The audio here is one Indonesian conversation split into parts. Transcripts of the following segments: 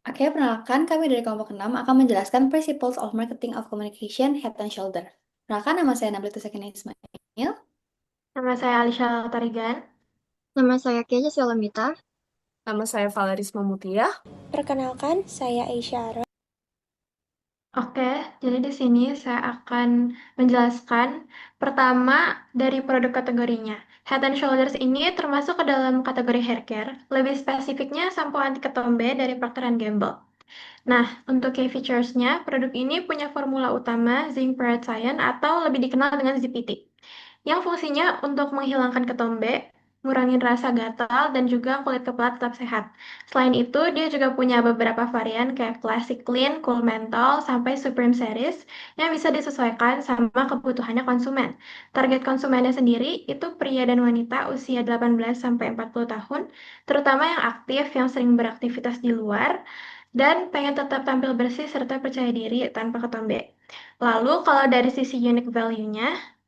Oke, perkenalkan kami dari kelompok 6 akan menjelaskan Principles of Marketing of Communication Head and Shoulder. Perkenalkan nama saya Nabil Sekina Ismail. Nama saya Alisha Tarigan. Nama saya Keja Selamita. Nama saya Valeris Mamutia. Perkenalkan, saya Aisyah. Oke, jadi di sini saya akan menjelaskan pertama dari produk kategorinya. Head and Shoulders ini termasuk ke dalam kategori hair care, lebih spesifiknya sampo anti ketombe dari Procter Gamble. Nah, untuk key features-nya, produk ini punya formula utama zinc peroxide atau lebih dikenal dengan ZPT, yang fungsinya untuk menghilangkan ketombe, ngurangin rasa gatal, dan juga kulit kepala tetap sehat. Selain itu, dia juga punya beberapa varian kayak Classic Clean, Cool Menthol, sampai Supreme Series yang bisa disesuaikan sama kebutuhannya konsumen. Target konsumennya sendiri itu pria dan wanita usia 18-40 tahun, terutama yang aktif, yang sering beraktivitas di luar, dan pengen tetap tampil bersih serta percaya diri tanpa ketombe. Lalu kalau dari sisi unique value-nya,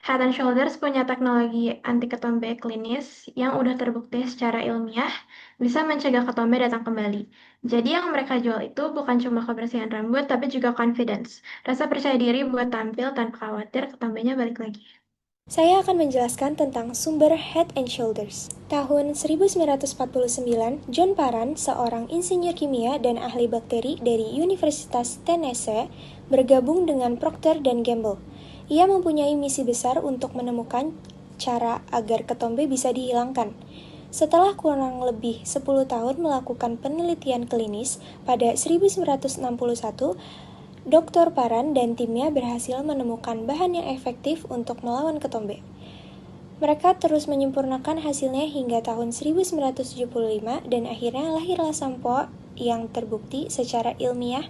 Head and Shoulders punya teknologi anti ketombe klinis yang udah terbukti secara ilmiah bisa mencegah ketombe datang kembali. Jadi yang mereka jual itu bukan cuma kebersihan rambut, tapi juga confidence. Rasa percaya diri buat tampil tanpa khawatir ketombenya balik lagi. Saya akan menjelaskan tentang sumber Head and Shoulders. Tahun 1949, John Paran, seorang insinyur kimia dan ahli bakteri dari Universitas Tennessee, bergabung dengan Procter Gamble. Ia mempunyai misi besar untuk menemukan cara agar ketombe bisa dihilangkan. Setelah kurang lebih 10 tahun melakukan penelitian klinis, pada 1961, Dr. Paran dan timnya berhasil menemukan bahan yang efektif untuk melawan ketombe. Mereka terus menyempurnakan hasilnya hingga tahun 1975 dan akhirnya lahirlah sampo yang terbukti secara ilmiah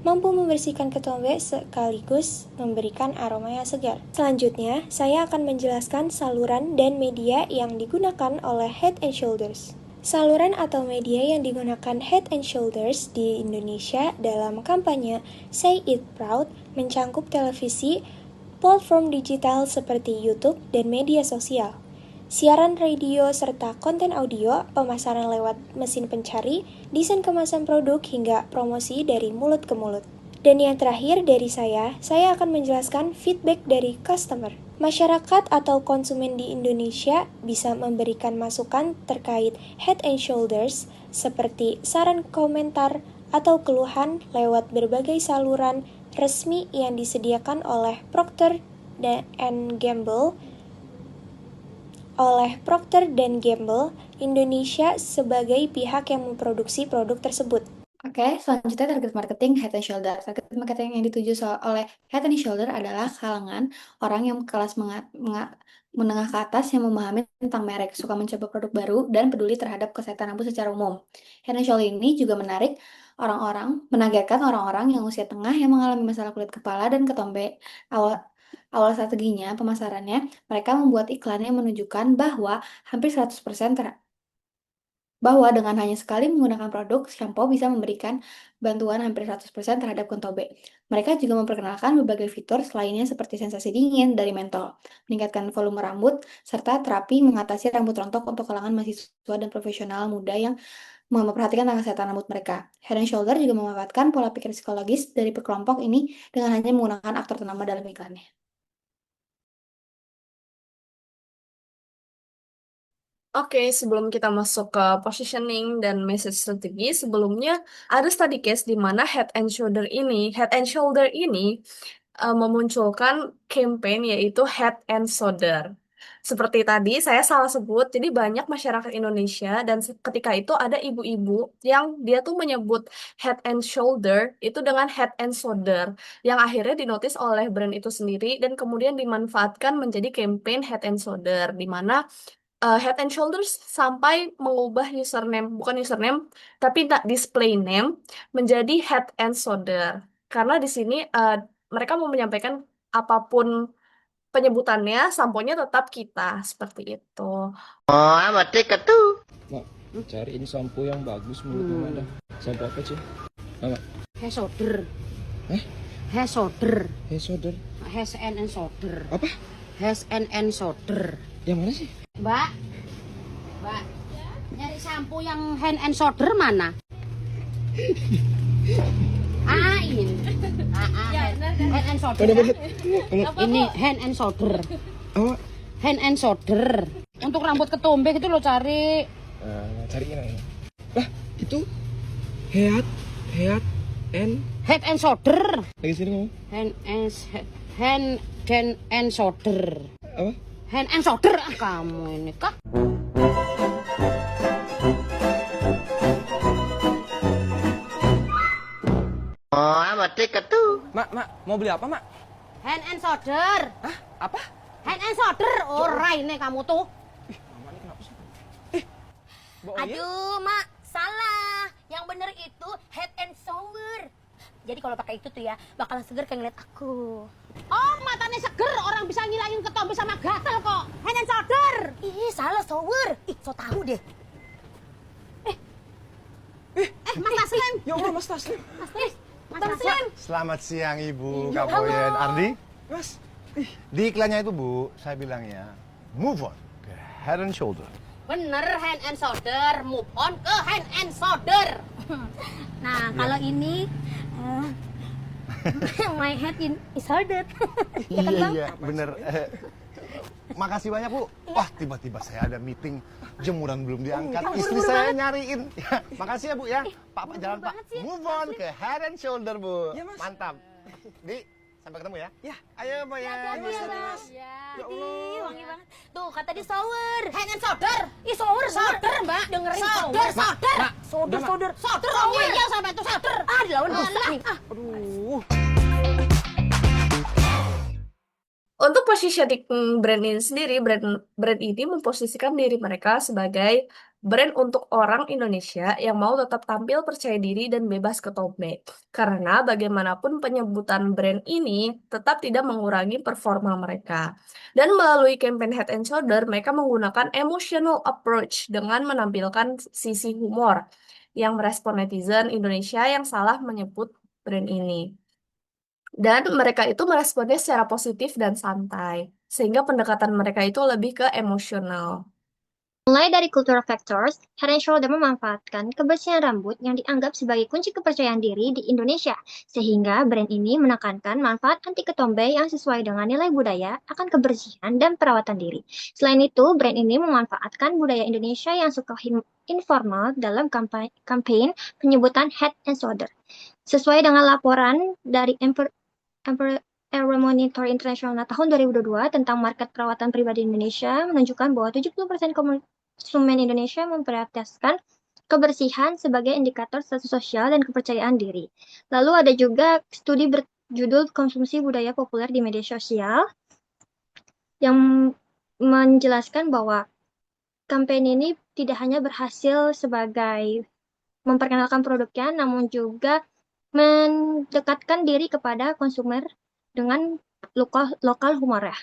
mampu membersihkan ketombe sekaligus memberikan aroma yang segar. Selanjutnya, saya akan menjelaskan saluran dan media yang digunakan oleh Head and Shoulders. Saluran atau media yang digunakan Head and Shoulders di Indonesia dalam kampanye Say It Proud mencangkup televisi, platform digital seperti YouTube dan media sosial, siaran radio serta konten audio, pemasaran lewat mesin pencari, desain kemasan produk hingga promosi dari mulut ke mulut. Dan yang terakhir dari saya akan menjelaskan feedback dari customer. Masyarakat atau konsumen di Indonesia bisa memberikan masukan terkait Head and Shoulders seperti saran komentar atau keluhan lewat berbagai saluran resmi yang disediakan oleh Procter Gamble Indonesia sebagai pihak yang memproduksi produk tersebut. Oke, selanjutnya target marketing Head and Shoulder. Target marketing yang dituju oleh Head and Shoulder adalah kalangan orang yang kelas menengah ke atas yang memahami tentang merek, suka mencoba produk baru, dan peduli terhadap kesehatan rambut secara umum. Head and Shoulder ini juga menargetkan orang-orang yang usia tengah yang mengalami masalah kulit kepala dan ketombe. Awal strateginya, pemasarannya, mereka membuat iklan yang menunjukkan hampir 100% bahwa dengan hanya sekali menggunakan produk, shampoo bisa memberikan bantuan hampir 100% terhadap ketombe. Mereka juga memperkenalkan berbagai fitur lainnya seperti sensasi dingin dari mentol, meningkatkan volume rambut, serta terapi mengatasi rambut rontok untuk kalangan mahasiswa dan profesional muda yang memperhatikan tentang kesehatan rambut mereka. Head and Shoulder juga memanfaatkan pola pikir psikologis dari kelompok ini dengan hanya menggunakan aktor ternama dalam iklannya. Oke, sebelum kita masuk ke positioning dan message strategi, sebelumnya ada study case di mana Head and Shoulder ini memunculkan campaign yaitu Head and Shoulder. Seperti tadi saya salah sebut, jadi banyak masyarakat Indonesia dan ketika itu ada ibu-ibu yang dia tuh menyebut Head and Shoulder itu dengan Head and Shoulder, yang akhirnya dinotis oleh brand itu sendiri dan kemudian dimanfaatkan menjadi campaign Head and Shoulder, di mana Head and Shoulders sampai mengubah username, bukan username, tapi display name menjadi Head and Shoulder. Karena di sini mereka mau menyampaikan apapun penyebutannya, samponya tetap kita, seperti itu. Oh, amat dekat tuh. Mak, cariin sampo yang bagus menurut Mama dah. Sampo apa sih? Mama. Hair shoulder. Eh? Hair shoulder. Hair shoulder. Hair and shoulder. Apa? Hair and shoulder. Yang mana sih? Mbak, Mbak, nyari sampo yang hand and shoulder mana? Ini. Hand and shoulder. Ini hand and shoulder. Apa? Hand and shoulder. Untuk rambut ketombe itu lo cari. Cariin aja. Lah, itu head, head, and Head and shoulder. lagi sini ngomong. Hand and shoulder. Apa? Hand and shoulder. Ah, kamu ini kah? Oh, amat dekat tuh. Mak, mau beli apa, Mak? Hand and shoulder. Hah? Apa? Hand and shoulder. Ora ini kamu tuh. Mama ini kenapa sih? Bohong ya? Aduh, Mak, salah. Yang bener itu head and shoulder. Jadi kalau pakai itu tuh ya, bakalan seger kayak ngeliat aku. Oh, matanya seger. Orang bisa ngilangin ketombe sama gatal kok. Hand and shoulder. Ih, salah shoulder. Ih, so tahu deh. Mas Taslim. Ya Allah, Mas Taslim. Mas Taslim. Selamat siang Ibu, Kak Boyen, Ardi. Mas, Di iklannya itu Bu, saya bilangnya move on ke head and shoulder. Bener, hand and shoulder. Move on ke hand and shoulder. Nah, kalau ini my head is shoulder. Ya kan, Bang? Iya, bener. Makasih banyak Bu. Wah, tiba-tiba saya ada meeting, jemuran belum diangkat, istri saya nyariin. Ya, makasih ya Bu ya. Pak jalan Pak. Move on ke head and shoulder Bu. Ya, Mas. Mantap. Di, sampai ketemu ya. Ya. Ayo Boyen. Hati-hati ya, Bang. Ya Ih, wangi banget. Tuh, kata di shower. Hand and shoulder. Ih, shower, Shoulder, Mbak. Dengerin Shoulder, shoulder. Shoulder, shoulder. Shoulder, oh iya sampai itu shoulder. Ah, dilawan dosa nih. Aduh. Untuk positioning brand ini sendiri, brand ini memposisikan diri mereka sebagai brand untuk orang Indonesia yang mau tetap tampil percaya diri dan bebas ketombe. Karena bagaimanapun penyebutan brand ini tetap tidak mengurangi performa mereka. Dan melalui campaign Head and Shoulder, mereka menggunakan emotional approach dengan menampilkan sisi humor yang merespon netizen Indonesia yang salah menyebut brand ini. Dan mereka itu meresponnya secara positif dan santai, sehingga pendekatan mereka itu lebih ke emosional. Mulai dari cultural factors, Head and Shoulder memanfaatkan kebersihan rambut yang dianggap sebagai kunci kepercayaan diri di Indonesia, sehingga brand ini menekankan manfaat anti ketombe yang sesuai dengan nilai budaya akan kebersihan dan perawatan diri. Selain itu, brand ini memanfaatkan budaya Indonesia yang suka informal dalam campaign penyebutan Head and Shoulder. Sesuai dengan laporan dari Euromonitor International tahun 2022 tentang market perawatan pribadi Indonesia menunjukkan bahwa 70% konsumen Indonesia memprioritaskan kebersihan sebagai indikator status sosial dan kepercayaan diri. Lalu ada juga studi berjudul Konsumsi Budaya Populer di Media Sosial yang menjelaskan bahwa kampanye ini tidak hanya berhasil sebagai memperkenalkan produknya, namun juga mendekatkan diri kepada konsumer dengan lokal humor ya.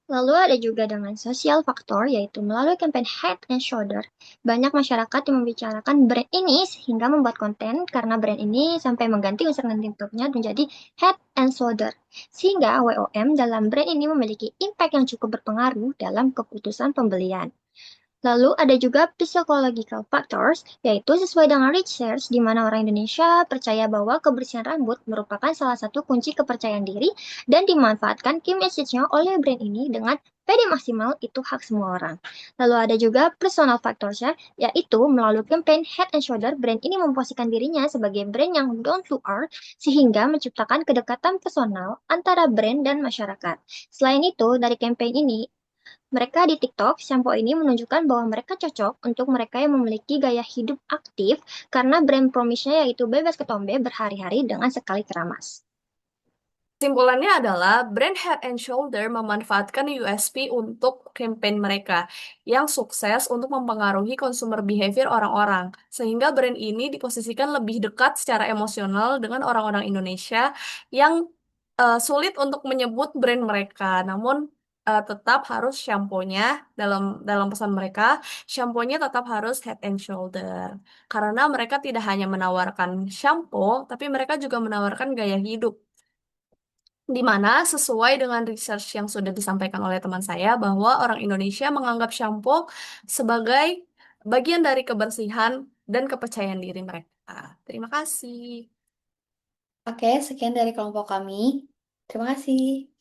Lalu ada juga dengan social factor, yaitu melalui campaign Head and Shoulder. Banyak masyarakat yang membicarakan brand ini sehingga membuat konten karena brand ini sampai mengganti unsur bentuknya menjadi Head and Shoulder. Sehingga WOM dalam brand ini memiliki impact yang cukup berpengaruh dalam keputusan pembelian. Lalu ada juga psychological factors, yaitu sesuai dengan research di mana orang Indonesia percaya bahwa kebersihan rambut merupakan salah satu kunci kepercayaan diri dan dimanfaatkan key message-nya oleh brand ini dengan PD maksimal itu hak semua orang. Lalu ada juga personal factors-nya, yaitu melalui campaign Head and Shoulder, brand ini memposisikan dirinya sebagai brand yang down to earth sehingga menciptakan kedekatan personal antara brand dan masyarakat. Selain itu, dari campaign ini, mereka di TikTok, shampoo ini menunjukkan bahwa mereka cocok untuk mereka yang memiliki gaya hidup aktif karena brand promise-nya yaitu bebas ketombe berhari-hari dengan sekali keramas. Kesimpulannya adalah brand Head and Shoulder memanfaatkan USP untuk campaign mereka yang sukses untuk mempengaruhi consumer behavior orang-orang. Sehingga brand ini diposisikan lebih dekat secara emosional dengan orang-orang Indonesia yang sulit untuk menyebut brand mereka. Namun tetap harus shampoo-nya dalam pesan mereka, shampoo-nya tetap harus Head and Shoulder. Karena mereka tidak hanya menawarkan shampoo, tapi mereka juga menawarkan gaya hidup. Di mana sesuai dengan research yang sudah disampaikan oleh teman saya bahwa orang Indonesia menganggap shampoo sebagai bagian dari kebersihan dan kepercayaan diri mereka. Terima kasih. Oke, sekian dari kelompok kami. Terima kasih.